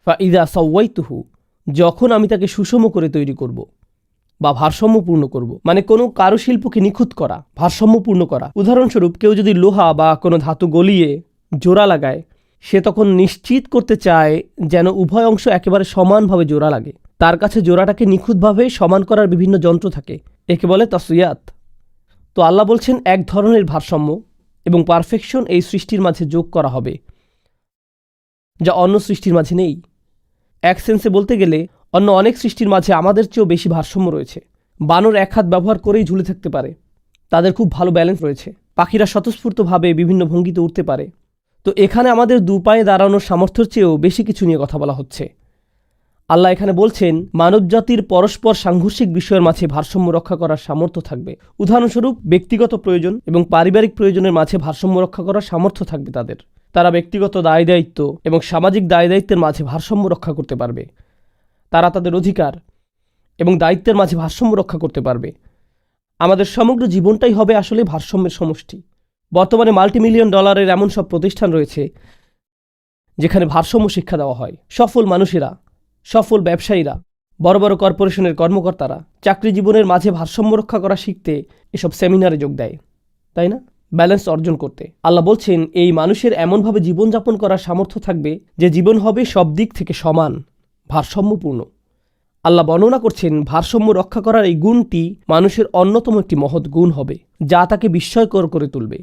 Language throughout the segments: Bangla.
ফাইদা সাওয়াইতুহু, যখন আমি তাকে সুষম করে তৈরি করব বা ভারসাম্যপূর্ণ করব, মানে কোনো কারুশিল্পকে নিখুঁত করা, ভারসাম্যপূর্ণ করা। উদাহরণস্বরূপ কেউ যদি লোহা বা কোনো ধাতু গলিয়ে জোড়া লাগায়, সে তখন নিশ্চিত করতে চায় যেন উভয় অংশ একেবারে সমানভাবে জোড়া লাগে। তার কাছে জোড়াটাকে নিখুঁতভাবে সমান করার বিভিন্ন যন্ত্র থাকে, একে বলে তাসওয়াত। তো আল্লাহ বলছেন এক ধরনের ভারসাম্য এবং পারফেকশন এই সৃষ্টির মাঝে যোগ করা হবে, যা অন্য সৃষ্টির মাঝে নেই। এক সেন্সে বলতে গেলে অন্য অনেক সৃষ্টির মাঝে আমাদের চেয়েও বেশি ভারসাম্য রয়েছে। বানর এক হাত ব্যবহার করেই ঝুলে থাকতে পারে, তাদের খুব ভালো ব্যালেন্স রয়েছে। পাখিরা স্বতঃস্ফূর্তভাবে বিভিন্ন ভঙ্গিতে উঠতে পারে। তো এখানে আমাদের দুপায়ে দাঁড়ানোর সামর্থ্যের চেয়েও বেশি কিছু নিয়ে কথা বলা হচ্ছে। আল্লাহ এখানে বলছেন মানবজাতির পরস্পর সাংঘর্ষিক বিষয়ের মাঝে ভারসাম্য রক্ষা করার সামর্থ্য থাকবে। উদাহরণস্বরূপ ব্যক্তিগত প্রয়োজন এবং পারিবারিক প্রয়োজনের মাঝে ভারসাম্য রক্ষা করার সামর্থ্য থাকবে তাদের। তারা ব্যক্তিগত দায় দায়িত্ব এবং সামাজিক দায় দায়িত্বের মাঝে ভারসাম্য রক্ষা করতে পারবে। তারা তাদের অধিকার এবং দায়িত্বের মাঝে ভারসাম্য রক্ষা করতে পারবে। আমাদের সমগ্র জীবনটাই হবে আসলে ভারসাম্যের সমষ্টি। বর্তমানে মাল্টিমিলিয়ন ডলারের এমন সব প্রতিষ্ঠান রয়েছে যেখানে ভারসাম্য শিক্ষা দেওয়া হয়। সফল মানুষেরা, সফল ব্যবসায়ীরা, বড় বড় কর্পোরেশনের কর্মকর্তারা চাকরি জীবনের মাঝে ভারসাম্য রক্ষা করা শিখতে এসব সেমিনারে যোগ দেয়, তাই না? ব্যালেন্স অর্জন করতে। আল্লাহ বলছেন এই মানুষের এমনভাবে জীবনযাপন করার সামর্থ্য থাকবে যে জীবন হবে সব দিক থেকে সমান, ভারসাম্যপূর্ণ। আল্লাহ বর্ণনা করছেন ভারসাম্য রক্ষা করার এই গুণটি মানুষের অন্যতম একটি মহৎ গুণ হবে, যা তাকে বিস্ময়কর করে তুলবে।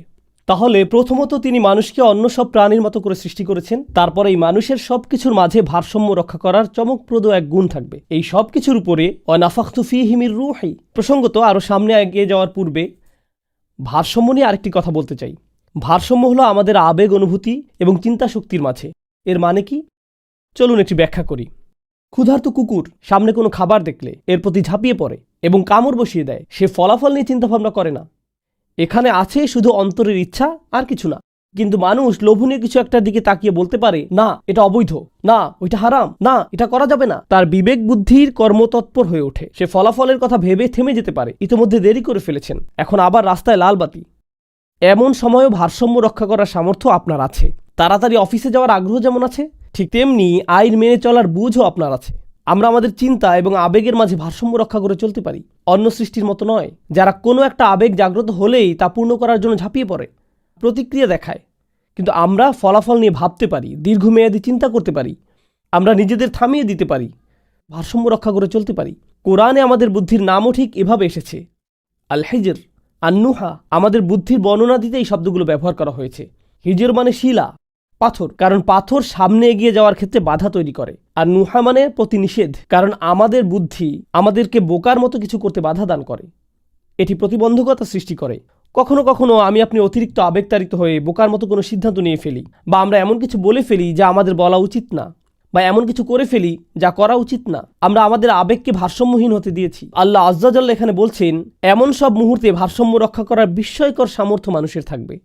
তাহলে প্রথমত তিনি মানুষকে অন্য সব প্রাণীর মতো করে সৃষ্টি করেছেন। তারপরে এই মানুষের সব কিছুর মাঝে ভারসাম্য রক্ষা করার চমকপ্রদ এক গুণ থাকবে। এই সব কিছুর উপরে ওয়ানাফাখতু ফীহি মির রূহি। প্রসঙ্গত আরও সামনে এগিয়ে যাওয়ার পূর্বে ভারসাম্য নিয়ে আরেকটি কথা বলতে চাই। ভারসাম্য হলো আমাদের আবেগ, অনুভূতি এবং চিন্তা শক্তির মাঝে। এর মানে কি? চলুন একটি ব্যাখ্যা করি। ক্ষুধার্ত কুকুর সামনে কোনো খাবার দেখলে এর প্রতি ঝাঁপিয়ে পড়ে এবং কামড় বসিয়ে দেয়। সে ফলাফল নিয়ে চিন্তাভাবনা করে না। এখানে আছে শুধু অন্তরের ইচ্ছা, আর কিছু না। কিন্তু মানুষ লোভনীয় কিছু একটার দিকে তাকিয়ে বলতে পারে, না এটা অবৈধ, না ওইটা হারাম, না এটা করা যাবে না। তার বিবেক বুদ্ধির কর্মতৎপর হয়ে ওঠে। সে ফলাফলের কথা ভেবে থেমে যেতে পারে, ইতিমধ্যে দেরি করে ফেলেছেন, এখন আবার রাস্তায় লাল বাতি। এমন সময়ও ভারসাম্য রক্ষা করার সামর্থ্য আপনার আছে। তাড়াতাড়ি অফিসে যাওয়ার আগ্রহ যেমন আছে, ঠিক তেমনি আইন মেনে চলার বুঝও আপনার আছে। আমরা আমাদের চিন্তা এবং আবেগের মাঝে ভারসাম্য রক্ষা করে চলতে পারি, অন্য সৃষ্টির মতো নয়, যারা কোনো একটা আবেগ জাগ্রত হলেই তা পূর্ণ করার জন্য ঝাঁপিয়ে পড়ে, প্রতিক্রিয়া দেখায়। কিন্তু আমরা ফলাফল নিয়ে ভাবতে পারি, দীর্ঘমেয়াদী চিন্তা করতে পারি, আমরা নিজেদের থামিয়ে দিতে পারি, ভারসাম্য রক্ষা করে চলতে পারি। কোরআনে আমাদের বুদ্ধির নামও ঠিক এভাবে এসেছে, আল হিজর, আন্নুহা। আমাদের বুদ্ধির বর্ণনা দিতে এই শব্দগুলো ব্যবহার করা হয়েছে। হিজর মানে শিলা, পাথর, কারণ পাথর সামনে এগিয়ে যাওয়ার ক্ষেত্রে বাধা তৈরি করে। আর নুহা মানে প্রতিনিষেধ, কারণ আমাদের বুদ্ধি আমাদেরকে বোকার মতো কিছু করতে বাধা দান করে, এটি প্রতিবন্ধকতা সৃষ্টি করে। কখনো কখনো আমি আপনি অতিরিক্ত আবেগতাড়িত হয়ে বোকার মতো কোনো সিদ্ধান্ত নিয়ে ফেলি, বা আমরা এমন কিছু বলে ফেলি যা আমাদের বলা উচিত না, বা এমন কিছু করে ফেলি যা করা উচিত না। আমরা আমাদের আবেগকে ভারসাম্যহীন হতে দিয়েছি। আল্লাহ আজ্জা জাল্লা এখানে বলছেন এমন সব মুহূর্তে ভারসাম্য রক্ষা করার বিস্ময়কর সামর্থ্য মানুষের থাকবে।